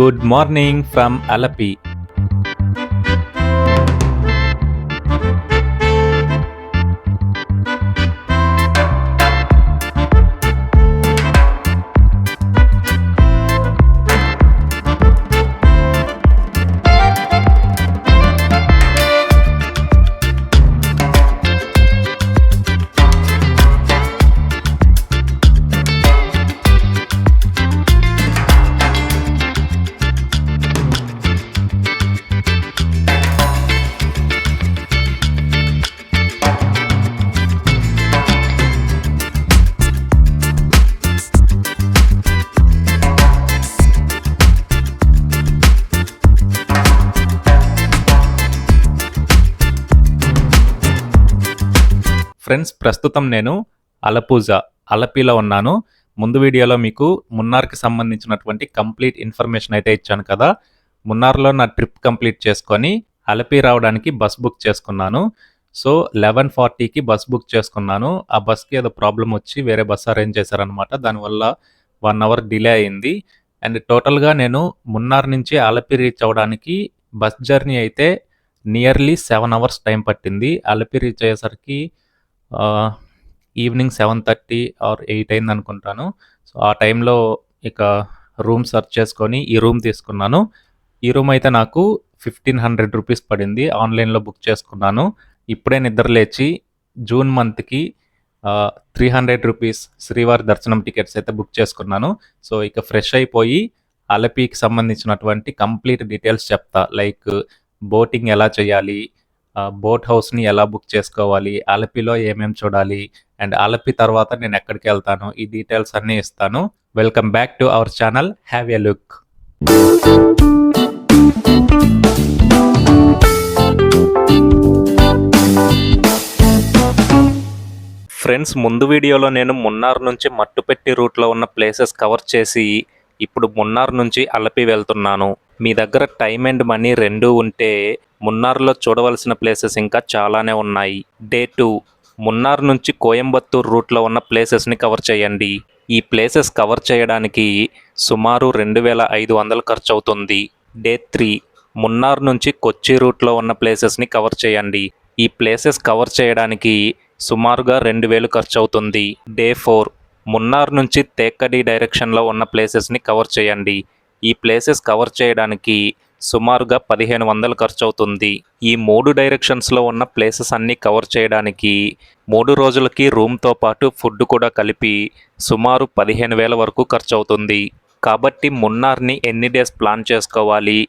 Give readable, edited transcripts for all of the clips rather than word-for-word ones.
Good morning from Alapi. Friends, ప్రస్తుతం నేను అలపిలో ఉన్నాను. ముందు వీడియోలో మీకు మున్నార్కి సంబంధించినటువంటి కంప్లీట్ ఇన్ఫర్మేషన్ అయితే ఇచ్చాను కదా. మున్నార్లో నా ట్రిప్ కంప్లీట్ చేసుకొని అలపి రావడానికి బస్ బుక్ చేసుకున్నాను. సో 11:40కి బస్ బుక్ చేసుకున్నాను. ఆ బస్కి ఏదో ప్రాబ్లం వచ్చి వేరే బస్ అరేంజ్ చేశారనమాట. దానివల్ల 1 అవర్ డిలే అయింది. అండ్ టోటల్గా నేను మున్నార్ నుంచి అలపి రీచ్ అవ్వడానికి బస్ జర్నీ అయితే నియర్లీ 7 అవర్స్ టైం పట్టింది. అలపి రీచ్ అయ్యేసరికి ఈవినింగ్ 7:30 ఆర్ 8 అయింది అనుకుంటాను. సో ఆ టైంలో ఇక రూమ్ సెర్చ్ చేసుకొని ఈ రూమ్ తీసుకున్నాను. ఈ రూమ్ అయితే నాకు 1500 రూపీస్ పడింది. ఆన్లైన్లో బుక్ చేసుకున్నాను. ఇప్పుడే నిద్ర లేచి జూన్ మంత్కి 300 రూపీస్ శ్రీవారి దర్శనం టికెట్స్ అయితే బుక్ చేసుకున్నాను. సో ఇక ఫ్రెష్ అయిపోయి అలపికి సంబంధించినటువంటి కంప్లీట్ డీటెయిల్స్ చెప్తా. లైక్ బోటింగ్ ఎలా చేయాలి, బోట్ హౌస్ని ఎలా బుక్ చేసుకోవాలి, అలపిలో ఏమేమి చూడాలి, అండ్ అలపి తర్వాత నేను ఎక్కడికి వెళ్తాను, ఈ డీటెయిల్స్ అన్నీ ఇస్తాను. Welcome back to our channel. Have a look. Friends, ముందు వీడియోలో నేను మున్నార్ నుంచి మట్టుపెట్టి రూట్లో ఉన్న ప్లేసెస్ కవర్ చేసి ఇప్పుడు మున్నార్ నుంచి అలపి వెళ్తున్నాను. మీ దగ్గర టైం అండ్ మనీ రెండూ ఉంటే మున్నార్లో చూడవలసిన ప్లేసెస్ ఇంకా చాలానే ఉన్నాయి. డే 2 మున్నార్ నుంచి కోయంబత్తూర్ రూట్లో ఉన్న ప్లేసెస్ని కవర్ చేయండి. ఈ ప్లేసెస్ కవర్ చేయడానికి సుమారు 2500 ఖర్చు అవుతుంది. డే 3 మున్నార్ నుంచి కొచ్చి రూట్లో ఉన్న ప్లేసెస్ని కవర్ చేయండి. ఈ ప్లేసెస్ కవర్ చేయడానికి సుమారుగా 2000 ఖర్చు అవుతుంది. డే 4 మున్నార్ నుంచి తేక్కడి డైరెక్షన్లో ఉన్న ప్లేసెస్ని కవర్ చేయండి. ఈ ప్లేసెస్ కవర్ చేయడానికి సుమారుగా 1500 ఖర్చు అవుతుంది. ఈ 3 డైరెక్షన్స్లో ఉన్న ప్లేసెస్ అన్నీ కవర్ చేయడానికి 3 రోజులకి రూమ్తో పాటు ఫుడ్ కూడా కలిపి సుమారు 15,000 వరకు ఖర్చు అవుతుంది. కాబట్టి మున్నార్ని ఎన్ని డేస్ ప్లాన్ చేసుకోవాలి,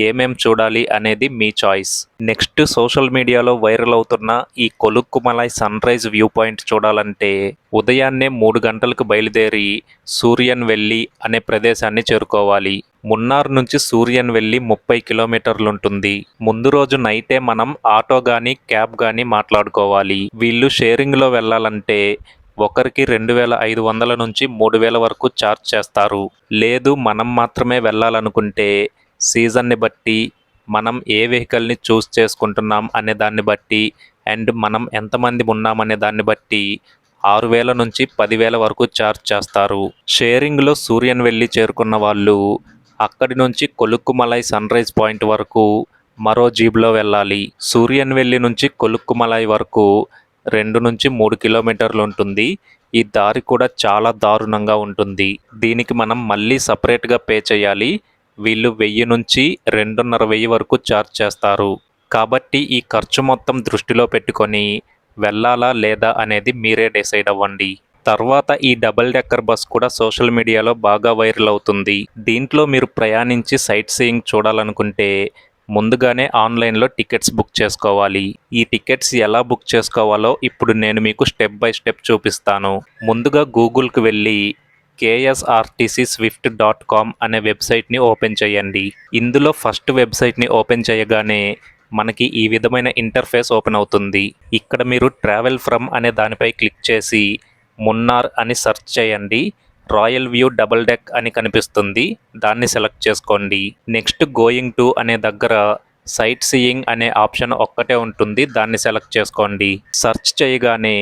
ఏమేం చూడాలి అనేది మీ చాయిస్. నెక్స్ట్, సోషల్ మీడియాలో వైరల్ అవుతున్న ఈ కొలుక్కుమలై సన్ రైజ్ వ్యూ పాయింట్ చూడాలంటే ఉదయాన్నే 3 గంటలకు బయలుదేరి సూర్యన్ వెల్లి అనే ప్రదేశాన్ని చేరుకోవాలి. మున్నార్ నుంచి సూర్యన్ వెల్లి 30 కిలోమీటర్లు ఉంటుంది. ముందు రోజు నైటే మనం ఆటో కానీ క్యాబ్ కానీ మాట్లాడుకోవాలి. వీళ్ళు షేరింగ్లో వెళ్ళాలంటే ఒకరికి 2500 నుంచి 3000 వరకు ఛార్జ్ చేస్తారు. లేదు మనం మాత్రమే వెళ్ళాలనుకుంటే సీజన్ని బట్టి, మనం ఏ వెహికల్ని చూస్ చేసుకుంటున్నాం అనే దాన్ని బట్టి, అండ్ మనం ఎంతమంది ఉన్నామనే దాన్ని బట్టి 6000 నుంచి 10,000 వరకు ఛార్జ్ చేస్తారు. షేరింగ్లో సూర్యన్ వెల్లి చేరుకున్న వాళ్ళు అక్కడి నుంచి కొలుక్కుమలై సన్ రైజ్ పాయింట్ వరకు మరో జీబ్లో వెళ్ళాలి. సూర్యన్ వెల్లి నుంచి కొలుక్కుమలై వరకు 2 నుంచి 3 కిలోమీటర్లు ఉంటుంది. ఈ దారి కూడా చాలా దారుణంగా ఉంటుంది. దీనికి మనం మళ్ళీ సపరేట్గా పే చేయాలి. వీళ్ళు 1000 నుంచి 2500 వరకు ఛార్జ్ చేస్తారు. కాబట్టి ఈ ఖర్చు మొత్తం దృష్టిలో పెట్టుకొని వెళ్ళాలా లేదా అనేది మీరే డిసైడ్ అవ్వండి. తర్వాత ఈ డబుల్ డెక్కర్ బస్ కూడా సోషల్ మీడియాలో బాగా వైరల్ అవుతుంది. దీంట్లో మీరు ప్రయాణించి సైట్ సీయింగ్ చూడాలనుకుంటే ముందుగానే ఆన్లైన్లో టికెట్స్ బుక్ చేసుకోవాలి. ఈ టికెట్స్ ఎలా బుక్ చేసుకోవాలో ఇప్పుడు నేను మీకు స్టెప్ బై స్టెప్ చూపిస్తాను. ముందుగా గూగుల్కి వెళ్ళి ksrtcswift.com అనే వెబ్సైట్ని ఓపెన్ చేయండి. ఇందులో ఫస్ట్ వెబ్సైట్ని ఓపెన్ చేయగానే మనకి ఈ విధమైన ఇంటర్ఫేస్ ఓపెన్ అవుతుంది. ఇక్కడ మీరు ట్రావెల్ ఫ్రమ్ అనే దానిపై క్లిక్ చేసి మున్నార్ అని సెర్చ్ చేయండి. రాయల్ వ్యూ డబుల్ డెక్ అని కనిపిస్తుంది, దాన్ని సెలెక్ట్ చేసుకోండి. నెక్స్ట్ గోయింగ్ టు అనే దగ్గర సైట్ సీయింగ్ అనే ఆప్షన్ ఒక్కటే ఉంటుంది, దాన్ని సెలెక్ట్ చేసుకోండి. సెర్చ్ చేయగానే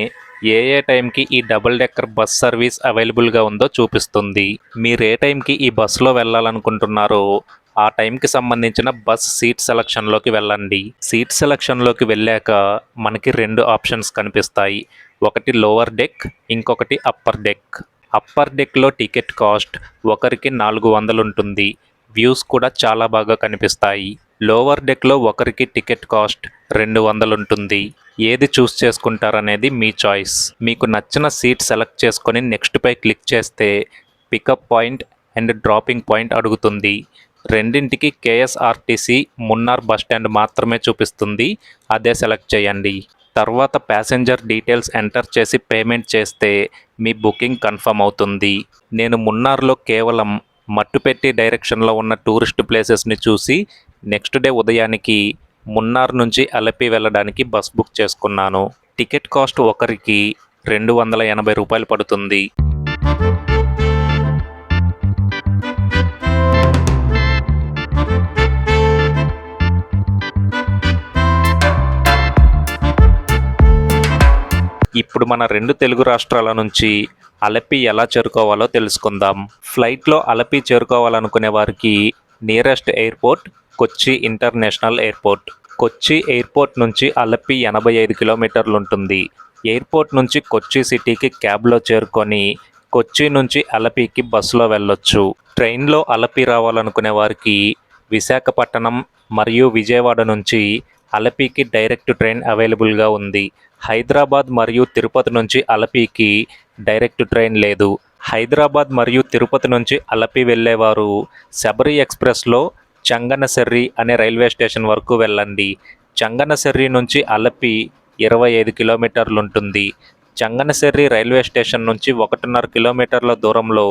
ఏ ఏ టైంకి ఈ డబుల్ డెక్కర్ బస్ సర్వీస్ అవైలబుల్గా ఉందో చూపిస్తుంది. మీరు ఏ టైంకి ఈ బస్సులో వెళ్ళాలనుకుంటున్నారో ఆ టైంకి సంబంధించిన బస్ సీట్ సెలక్షన్లోకి వెళ్ళండి. సీట్ సెలక్షన్లోకి వెళ్ళాక మనకి 2 ఆప్షన్స్ కనిపిస్తాయి. ఒకటి లోవర్ డెక్, ఇంకొకటి అప్పర్ డెక్. అప్పర్ డెక్లో టికెట్ కాస్ట్ ఒకరికి 400 ఉంటుంది. వ్యూస్ కూడా చాలా బాగా కనిపిస్తాయి. లోవర్ డెక్లో ఒకరికి టికెట్ కాస్ట్ 200 ఉంటుంది. ఏది చూస్ చేసుకుంటారనేది మీ చాయిస్. మీకు నచ్చిన సీట్ సెలెక్ట్ చేసుకొని నెక్స్ట్పై క్లిక్ చేస్తే pickup point and dropping point అడుగుతుంది. రెండింటికి కేఎస్ఆర్టీసీ మున్నార్ బస్టాండ్ మాత్రమే చూపిస్తుంది. అదే సెలెక్ట్ చేయండి. తర్వాత ప్యాసింజర్ డీటెయిల్స్ ఎంటర్ చేసి పేమెంట్ చేస్తే మీ బుకింగ్ కన్ఫర్మ్ అవుతుంది. నేను మున్నార్లో కేవలం మట్టుపెట్టి డైరెక్షన్లో ఉన్న టూరిస్ట్ ప్లేసెస్ని చూసి నెక్స్ట్ డే ఉదయానికి మున్నార్ నుంచి అలపి వెళ్ళడానికి బస్ బుక్ చేసుకున్నాను. టికెట్ కాస్ట్ ఒకరికి 280 రూపాయలు పడుతుంది. ఇప్పుడు మన 2 తెలుగు రాష్ట్రాల నుంచి అలపి ఎలా చేరుకోవాలో తెలుసుకుందాం. ఫ్లైట్లో అలపి చేరుకోవాలనుకునే వారికి నియరెస్ట్ ఎయిర్పోర్ట్ కొచ్చి ఇంటర్నేషనల్ ఎయిర్పోర్ట్. కొచ్చి ఎయిర్పోర్ట్ నుంచి అలపి 85 కిలోమీటర్లు ఉంటుంది. ఎయిర్పోర్ట్ నుంచి కొచ్చి సిటీకి క్యాబ్లో చేరుకొని కొచ్చి నుంచి అలపికి బస్సులో వెళ్ళొచ్చు. ట్రైన్లో అలపి రావాలనుకునే వారికి విశాఖపట్నం మరియు విజయవాడ నుంచి అలపికి డైరెక్ట్ ట్రైన్ అవైలబుల్గా ఉంది. హైదరాబాద్ మరియు తిరుపతి నుంచి అలపికి డైరెక్ట్ ట్రైన్ లేదు. హైదరాబాద్ మరియు తిరుపతి నుంచి అలపి వెళ్ళేవారు శబరి ఎక్స్ప్రెస్లో చంగనసెర్రి అనే రైల్వే స్టేషన్ వరకు వెళ్ళండి. చంగనసెర్రి నుంచి అలపి 25 కిలోమీటర్లు ఉంటుంది. చంగనసెర్రి రైల్వే స్టేషన్ నుంచి 1.5 కిలోమీటర్ల దూరంలో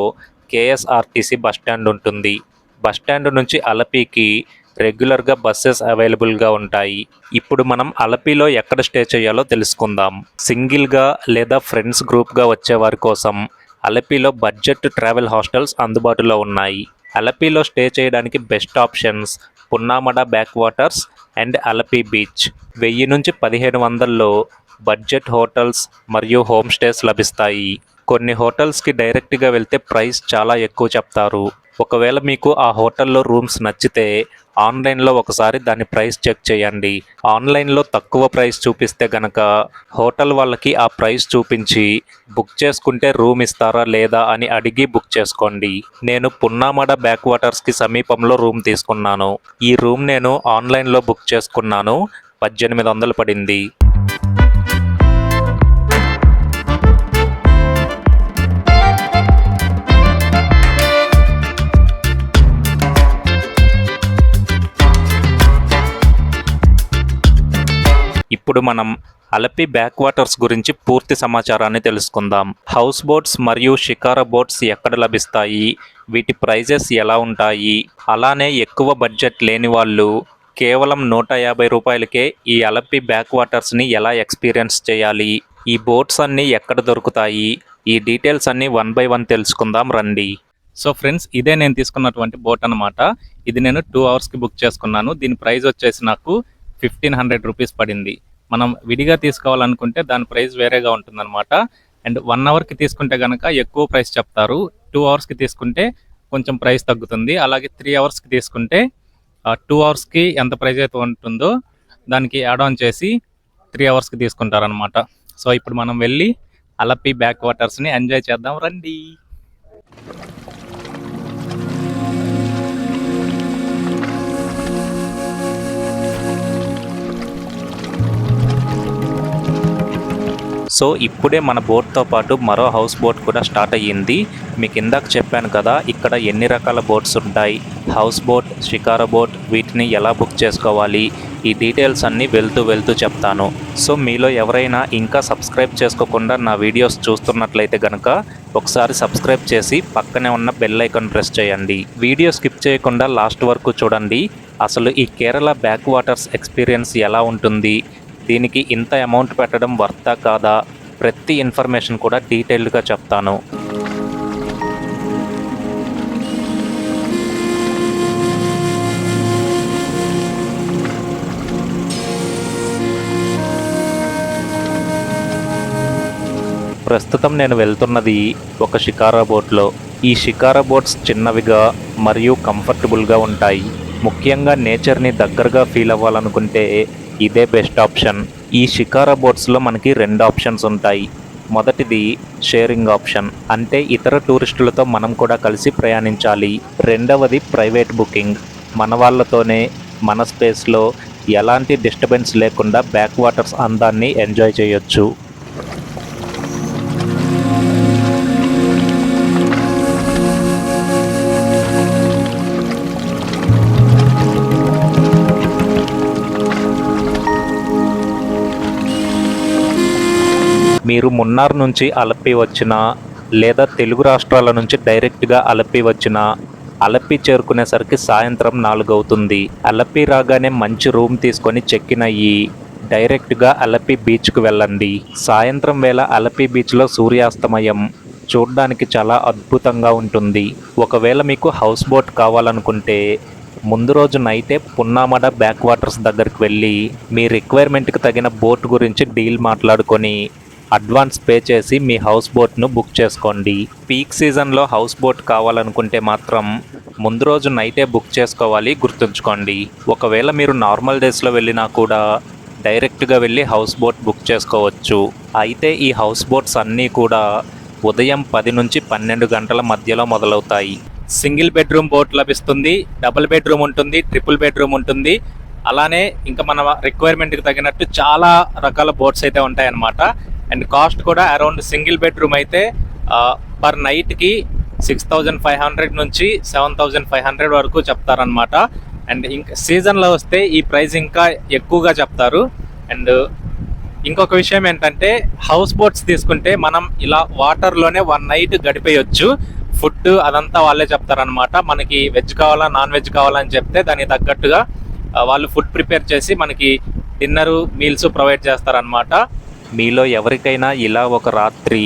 కేఎస్ఆర్టీసీ బస్టాండ్ ఉంటుంది. బస్టాండ్ నుంచి అలపికి రెగ్యులర్గా బస్సెస్ అవైలబుల్గా ఉంటాయి. ఇప్పుడు మనం అలపిలో ఎక్కడ స్టే చేయాలో తెలుసుకుందాం. సింగిల్గా లేదా ఫ్రెండ్స్ గ్రూప్గా వచ్చేవారి కోసం అలపిలో బడ్జెట్ ట్రావెల్ హాస్టల్స్ అందుబాటులో ఉన్నాయి. అలపిలో స్టే చేయడానికి best options Punnamada backwaters and Alleppey beach. 1000 నుంచి 1500లో బడ్జెట్ హోటల్స్ మరియు హోమ్ స్టేస్ లభిస్తాయి. కొన్ని హోటల్స్కి డైరెక్ట్గా వెళ్తే ప్రైస్ చాలా ఎక్కువ చెప్తారు. ఒకవేళ మీకు ఆ హోటల్లో రూమ్స్ నచ్చితే ఆన్లైన్లో ఒకసారి దాని ప్రైస్ చెక్ చేయండి. ఆన్లైన్లో తక్కువ ప్రైస్ చూపిస్తే గనక హోటల్ వాళ్ళకి ఆ ప్రైస్ చూపించి బుక్ చేసుకుంటే రూమ్ ఇస్తారా లేదా అని అడిగి బుక్ చేసుకోండి. నేను పున్నామడ బ్యాక్ వాటర్స్కి సమీపంలో రూమ్ తీసుకున్నాను. ఈ రూమ్ నేను ఆన్లైన్లో బుక్ చేసుకున్నాను. 1800 పడింది. ఇప్పుడు మనం అలపి బ్యాక్ వాటర్స్ గురించి పూర్తి సమాచారాన్ని తెలుసుకుందాం. హౌస్ బోట్స్ మరియు షికారా బోట్స్ ఎక్కడ లభిస్తాయి, వీటి ప్రైజెస్ ఎలా ఉంటాయి, అలానే ఎక్కువ బడ్జెట్ లేని వాళ్ళు కేవలం 150 రూపాయలకే ఈ అలపి బ్యాక్ వాటర్స్ని ఎలా ఎక్స్పీరియన్స్ చేయాలి, ఈ బోట్స్ అన్నీ ఎక్కడ దొరుకుతాయి, ఈ డీటెయిల్స్ అన్నీ 1 by 1 తెలుసుకుందాం రండి. సో ఫ్రెండ్స్, ఇదే నేను తీసుకున్నటువంటి బోట్ అనమాట. ఇది నేను 2 అవర్స్కి బుక్ చేసుకున్నాను. దీని ప్రైస్ వచ్చేసి నాకు 1500 రూపీస్ పడింది. మనం విడిగా తీసుకోవాలనుకుంటే దాని ప్రైస్ వేరేగా ఉంటుందన్నమాట. అండ్ 1 అవర్కి తీసుకుంటే కనుక ఎక్కువ ప్రైస్ చెప్తారు. 2 అవర్స్కి తీసుకుంటే కొంచెం ప్రైస్ తగ్గుతుంది. అలాగే 3 అవర్స్కి తీసుకుంటే 2 అవర్స్కి ఎంత ప్రైస్ అయితే ఉంటుందో దానికి యాడ్ ఆన్ చేసి 3 అవర్స్కి తీసుకుంటారనమాట. సో ఇప్పుడు మనం వెళ్ళి అలపి బ్యాక్ వాటర్స్ని ఎంజాయ్ చేద్దాం రండి. సో ఇప్పుడే మన బోట్తో పాటు మరో హౌస్ బోట్ కూడా స్టార్ట్ అయ్యింది. మీకు ఇందాక చెప్పాను కదా ఇక్కడ ఎన్ని రకాల బోట్స్ ఉంటాయి, హౌస్ బోట్, షికారా బోట్, వీటిని ఎలా బుక్ చేసుకోవాలి, ఈ డీటెయిల్స్ అన్నీ వెళ్తూ చెప్తాను. సో మీలో ఎవరైనా ఇంకా సబ్స్క్రైబ్ చేసుకోకుండా నా వీడియోస్ చూస్తున్నట్లయితే కనుక ఒకసారి సబ్స్క్రైబ్ చేసి పక్కనే ఉన్న బెల్ ఐకాన్ ప్రెస్ చేయండి. వీడియో స్కిప్ చేయకుండా లాస్ట్ వరకు చూడండి. అసలు ఈ కేరళ బ్యాక్ వాటర్స్ ఎక్స్పీరియన్స్ ఎలా ఉంటుంది, దీనికి ఇంత అమౌంట్ పెట్టడం వర్తా కాదా, ప్రతి ఇన్ఫర్మేషన్ కూడా డీటెయిల్డ్గా చెప్తాను. ప్రస్తుతం నేను వెళ్తున్నది ఒక షికారా బోట్లో. ఈ షికారా బోట్స్ చిన్నవిగా మరియు కంఫర్టబుల్గా ఉంటాయి. ముఖ్యంగా నేచర్ని దగ్గరగా ఫీల్ అవ్వాలనుకుంటే ఇదే బెస్ట్ ఆప్షన్. ఈ షికారా బోట్స్లో మనకి 2 ఆప్షన్స్ ఉంటాయి. మొదటిది షేరింగ్ ఆప్షన్, అంటే ఇతర టూరిస్టులతో మనం కూడా కలిసి ప్రయాణించాలి. రెండవది ప్రైవేట్ బుకింగ్, మన వాళ్ళతోనే మన స్పేస్లో ఎలాంటి డిస్టర్బెన్స్ లేకుండా బ్యాక్ వాటర్స్ అందాన్ని ఎంజాయ్ చేయొచ్చు. మీరు మున్నార్ నుంచి అలప్పి వచ్చినా లేదా తెలుగు రాష్ట్రాల నుంచి డైరెక్ట్గా అలప్పి వచ్చినా అలప్పి చేరుకునేసరికి సాయంత్రం 4 అవుతుంది. అలప్పి రాగానే మంచి రూమ్ తీసుకొని చెక్ ఇన్ అయ్యి డైరెక్ట్గా అలప్పి బీచ్కు వెళ్ళండి. సాయంత్రం వేళ అలప్పి బీచ్లో సూర్యాస్తమయం చూడడానికి చాలా అద్భుతంగా ఉంటుంది. ఒకవేళ మీకు హౌస్ బోట్ కావాలనుకుంటే ముందు రోజు నైటే పున్నామడ బ్యాక్ వాటర్స్ దగ్గరికి వెళ్ళి మీ రిక్వైర్మెంట్కి తగిన బోట్ గురించి డీల్ మాట్లాడుకొని అడ్వాన్స్ పే చేసి మీ హౌస్ బోట్ను బుక్ చేసుకోండి. పీక్ సీజన్లో హౌస్ బోట్ కావాలనుకుంటే మాత్రం ముందు రోజు నైటే బుక్ చేసుకోవాలి, గుర్తుంచుకోండి. ఒకవేళ మీరు నార్మల్ డేస్లో వెళ్ళినా కూడా డైరెక్ట్గా వెళ్ళి హౌస్ బోట్ బుక్ చేసుకోవచ్చు. అయితే ఈ హౌస్ బోట్స్ అన్నీ కూడా ఉదయం 10 నుంచి 12 గంటల మధ్యలో మొదలవుతాయి. సింగిల్ బెడ్రూమ్ బోట్ లభిస్తుంది, డబుల్ బెడ్రూమ్ ఉంటుంది, ట్రిపుల్ బెడ్రూమ్ ఉంటుంది. అలానే ఇంకా మన రిక్వైర్మెంట్కి తగినట్టు చాలా రకాల బోట్స్ అయితే ఉంటాయన్నమాట. అండ్ కాస్ట్ కూడా అరౌండ్ సింగిల్ బెడ్రూమ్ అయితే పర్ నైట్కి 6,500 నుంచి 7,500 వరకు చెప్తారనమాట. అండ్ ఇంకా సీజన్లో వస్తే ఈ ప్రైస్ ఇంకా ఎక్కువగా చెప్తారు. అండ్ ఇంకొక విషయం ఏంటంటే హౌస్ బోట్స్ తీసుకుంటే మనం ఇలా వాటర్లోనే 1 నైట్ గడిపేయచ్చు. ఫుడ్ అదంతా వాళ్ళే చెప్తారనమాట. మనకి వెజ్ కావాలా నాన్ వెజ్ కావాలని చెప్తే దానికి తగ్గట్టుగా వాళ్ళు ఫుడ్ ప్రిపేర్ చేసి మనకి డిన్నరు మీల్స్ ప్రొవైడ్ చేస్తారనమాట. మీలో ఎవరికైనా ఇలా ఒక రాత్రి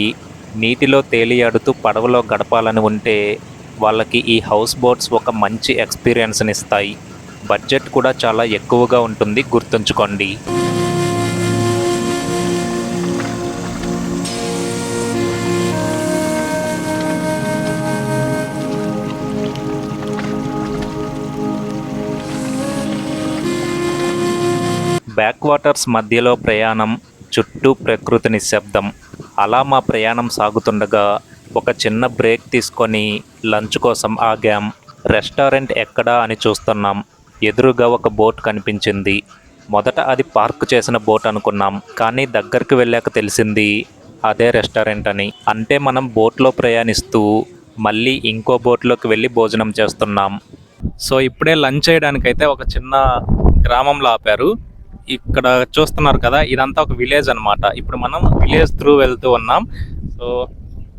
నీటిలో తేలియాడుతూ పడవలో గడపాలని ఉంటే వాళ్ళకి ఈ హౌస్ బోట్స్ ఒక మంచి ఎక్స్పీరియన్స్ని ఇస్తాయి. బడ్జెట్ కూడా చాలా ఎక్కువగా ఉంటుంది, గుర్తుంచుకోండి. బ్యాక్ వాటర్స్ మధ్యలో ప్రయాణం, చుట్టూ ప్రకృతి నిశ్శబ్దం. అలా మా ప్రయాణం సాగుతుండగా ఒక చిన్న బ్రేక్ తీసుకొని లంచ్ కోసం ఆగాం. రెస్టారెంట్ ఎక్కడా అని చూస్తున్నాం. ఎదురుగా ఒక బోట్ కనిపించింది. మొదట అది పార్క్ చేసిన బోట్ అనుకున్నాం, కానీ దగ్గరికి వెళ్ళాక తెలిసింది అదే రెస్టారెంట్ అని. అంటే మనం బోట్లో ప్రయాణిస్తూ మళ్ళీ ఇంకో బోట్లోకి వెళ్ళి భోజనం చేస్తున్నాం. సో ఇప్పుడే లంచ్ చేయడానికైతే ఒక చిన్న గ్రామంలో ఆపారు. ఇక్కడ చూస్తున్నారు కదా, ఇదంతా ఒక విలేజ్ అనమాట. ఇప్పుడు మనం విలేజ్ త్రూ వెళ్తూ ఉన్నాం. సో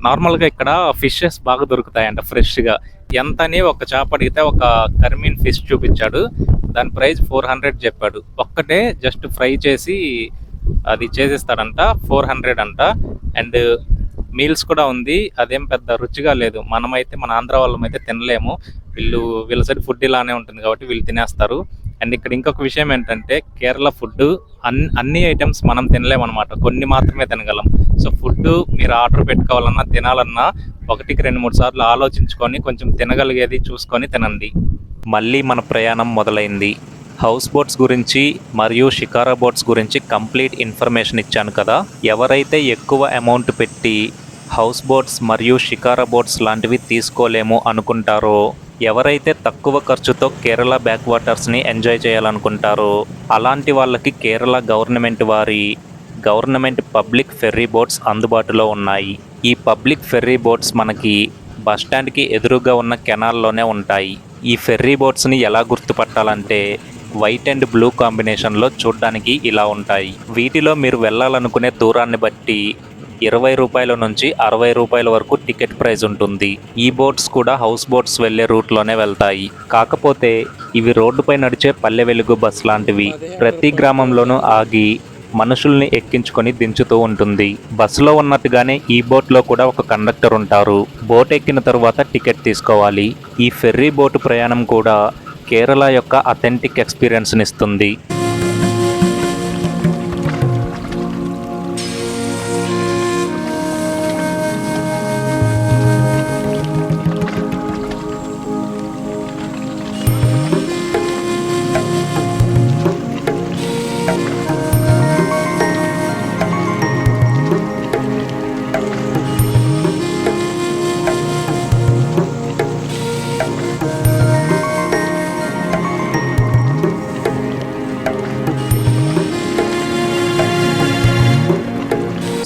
నార్మల్గా ఇక్కడ ఫిషెస్ బాగా దొరుకుతాయంట ఫ్రెష్గా. ఎంత అని ఒక చేప అడిగితే ఒక కర్మీన్ ఫిష్ చూపించాడు. దాని ప్రైస్ 400 చెప్పాడు. ఒక్కటే జస్ట్ ఫ్రై చేసి అది చేసిస్తాడంట, 400 అంట. అండ్ మీల్స్ కూడా ఉంది. అదేం పెద్ద రుచిగా లేదు. మనమైతే మన ఆంధ్ర వాళ్ళమైతే తినలేము. వీళ్ళ సైడ్ ఫుడ్ ఇలానే ఉంటుంది కాబట్టి వీళ్ళు తినేస్తారు. అండ్ ఇక్కడ ఇంకొక విషయం ఏంటంటే కేరళ ఫుడ్ అన్ని ఐటమ్స్ మనం తినలేమన్నమాట, కొన్ని మాత్రమే తినగలం. సో ఫుడ్ మీరు ఆర్డర్ పెట్టుకోవాలన్నా తినాలన్నా 1కి 2-3 సార్లు ఆలోచించుకొని కొంచెం తినగలిగేది చూసుకొని తినండి. మళ్ళీ మన ప్రయాణం మొదలైంది. హౌస్ బోట్స్ గురించి మరియు షికారా బోట్స్ గురించి కంప్లీట్ ఇన్ఫర్మేషన్ ఇచ్చాను కదా. ఎవరైతే ఎక్కువ అమౌంట్ పెట్టి హౌస్ బోట్స్ మరియు షికారా బోట్స్ లాంటివి తీసుకోలేము అనుకుంటారో, ఎవరైతే తక్కువ ఖర్చుతో కేరళ బ్యాక్ వాటర్స్ని ఎంజాయ్ చేయాలనుకుంటారో అలాంటి వాళ్ళకి కేరళ గవర్నమెంట్ వారి గవర్నమెంట్ పబ్లిక్ ఫెర్రీ బోట్స్ అందుబాటులో ఉన్నాయి. ఈ పబ్లిక్ ఫెర్రీ బోట్స్ మనకి బస్టాండ్కి ఎదురుగా ఉన్న కెనాల్లోనే ఉంటాయి. ఈ ఫెర్రీ బోట్స్ని ఎలా గుర్తుపట్టాలంటే వైట్ అండ్ బ్లూ కాంబినేషన్లో చూడడానికి ఇలా ఉంటాయి. వీటిలో మీరు వెళ్ళాలనుకునే దూరాన్ని బట్టి 20 రూపాయల నుంచి 60 రూపాయల వరకు టికెట్ ప్రైస్ ఉంటుంది. ఈ బోట్స్ కూడా హౌస్ బోట్స్ వెళ్ళే రూట్లోనే వెళ్తాయి. కాకపోతే ఇవి రోడ్డుపై నడిచే పల్లె వెలుగు బస్ లాంటివి. ప్రతి గ్రామంలోనూ ఆగి మనుషుల్ని ఎక్కించుకొని దించుతూ ఉంటుంది. బస్సులో ఉన్నట్టుగానే ఈ బోట్లో కూడా ఒక కండక్టర్ ఉంటారు. బోట్ ఎక్కిన తరువాత టికెట్ తీసుకోవాలి. ఈ ఫెర్రీ బోటు ప్రయాణం కూడా కేరళ యొక్క అథెంటిక్ ఎక్స్పీరియన్స్ని ఇస్తుంది.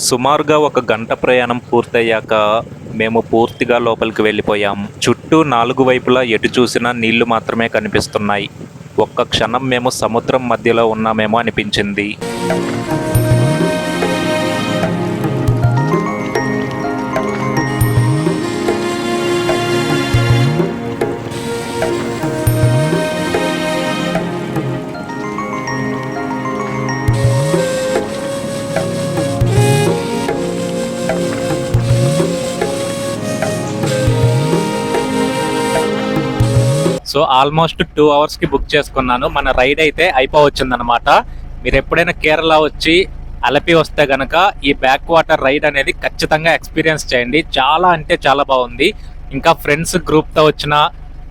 సుమారుగా 1 గంట ప్రయాణం పూర్తయ్యాక మేము పూర్తిగా లోపలికి వెళ్ళిపోయాం. చుట్టూ 4 వైపులా ఎటు చూసినా నీళ్లు మాత్రమే కనిపిస్తున్నాయి. ఒక్క క్షణం మేము సముద్రం మధ్యలో ఉన్నామేమో అనిపించింది. సో ఆల్మోస్ట్ 2 అవర్స్కి బుక్ చేసుకున్నాను. మన రైడ్ అయితే అయిపోవచ్చిందనమాట. మీరు ఎప్పుడైనా కేరళ వచ్చి అలపి వస్తే గనక ఈ బ్యాక్ వాటర్ రైడ్ అనేది ఖచ్చితంగా ఎక్స్పీరియన్స్ చేయండి. చాలా అంటే చాలా బాగుంది. ఇంకా ఫ్రెండ్స్ గ్రూప్తో వచ్చిన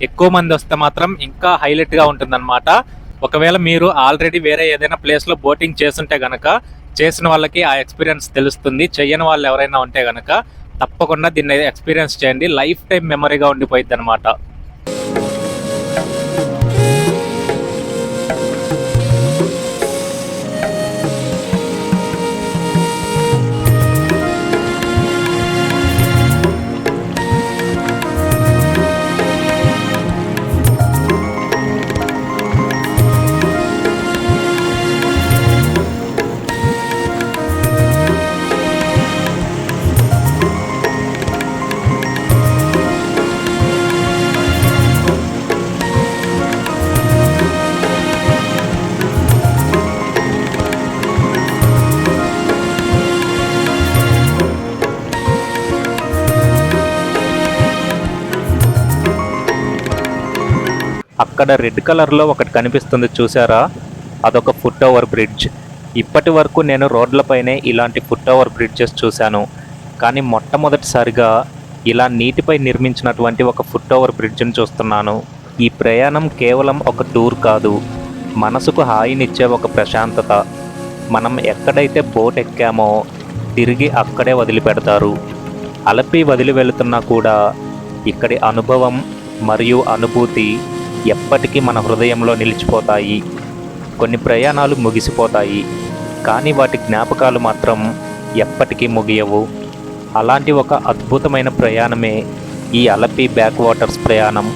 ఎక్కువ మంది వస్తే మాత్రం ఇంకా హైలైట్గా ఉంటుందన్నమాట. ఒకవేళ మీరు ఆల్రెడీ వేరే ఏదైనా ప్లేస్లో బోటింగ్ చేస్తుంటే గనక చేసిన వాళ్ళకి ఆ ఎక్స్పీరియన్స్ తెలుస్తుంది. చెయ్యని వాళ్ళు ఎవరైనా ఉంటే గనక తప్పకుండా దీన్ని ఎక్స్పీరియన్స్ చేయండి. లైఫ్ టైం మెమరీగా ఉండిపోయింది అనమాట. అక్కడ రెడ్ కలర్లో ఒకటి కనిపిస్తుంది చూసారా, అదొక ఫుట్ ఓవర్ బ్రిడ్జ్. ఇప్పటి వరకు నేను రోడ్లపైనే ఇలాంటి ఫుట్ ఓవర్ బ్రిడ్జెస్ చూశాను, కానీ మొట్టమొదటిసారిగా ఇలా నీటిపై నిర్మించినటువంటి ఒక ఫుట్ ఓవర్ బ్రిడ్జ్ని చూస్తున్నాను. ఈ ప్రయాణం కేవలం ఒక టూర్ కాదు, మనసుకు హాయినిచ్చే ఒక ప్రశాంతత. మనం ఎక్కడైతే బోట్ ఎక్కామో తిరిగి అక్కడే వదిలిపెడతారు. అలపి వదిలి వెళుతున్నా కూడా ఇక్కడి అనుభవం మరియు అనుభూతి ఎప్పటికీ మన హృదయంలో నిలిచిపోతాయి. కొన్ని ప్రయాణాలు ముగిసిపోతాయి, కానీ వాటి జ్ఞాపకాలు మాత్రం ఎప్పటికీ ముగియవు. అలాంటి ఒక అద్భుతమైన ప్రయాణమే ఈ అలపి బ్యాక్ వాటర్స్ ప్రయాణం.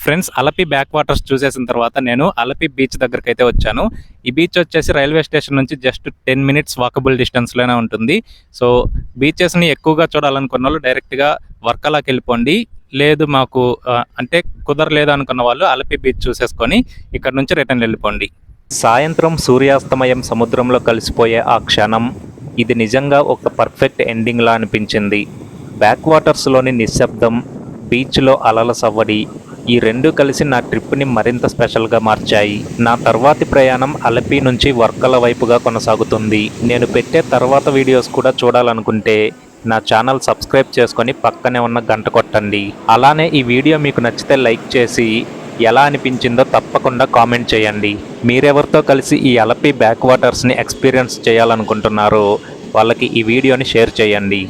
ఫ్రెండ్స్, అలపి బ్యాక్ వాటర్స్ చూసేసిన తర్వాత నేను అలపి బీచ్ దగ్గరికి అయితే వచ్చాను. ఈ బీచ్ వచ్చేసి రైల్వే స్టేషన్ నుంచి జస్ట్ 10 మినిట్స్ వాకబుల్ డిస్టెన్స్లోనే ఉంటుంది. సో బీచెస్ని ఎక్కువగా చూడాలనుకున్న వాళ్ళు డైరెక్ట్గా వర్కలాకి వెళ్ళిపోండి. లేదు మాకు అంటే కుదరలేదు అనుకున్న వాళ్ళు అలపి బీచ్ చూసేసుకొని ఇక్కడ నుంచి రిటర్న్ వెళ్ళిపోండి. సాయంత్రం సూర్యాస్తమయం సముద్రంలో కలిసిపోయే ఆ క్షణం, ఇది నిజంగా ఒక పర్ఫెక్ట్ ఎండింగ్లా అనిపించింది. బ్యాక్ వాటర్స్లోని నిశ్శబ్దం, బీచ్లో అలల సవ్వడి, ఈ రెండు కలిసి నా ట్రిప్ని మరింత స్పెషల్గా మార్చాయి. నా తర్వాతి ప్రయాణం అలపి నుంచి వర్కల వైపుగా కొనసాగుతుంది. నేను పెట్టే తర్వాత వీడియోస్ కూడా చూడాలనుకుంటే నా ఛానల్ సబ్స్క్రైబ్ చేసుకొని పక్కనే ఉన్న గంట కొట్టండి. అలానే ఈ వీడియో మీకు నచ్చితే లైక్ చేసి ఎలా అనిపించిందో తప్పకుండా కామెంట్ చేయండి. మీరెవరితో కలిసి ఈ అలపి బ్యాక్ వాటర్స్ని ఎక్స్పీరియన్స్ చేయాలనుకుంటున్నారో వాళ్ళకి ఈ వీడియోని షేర్ చేయండి.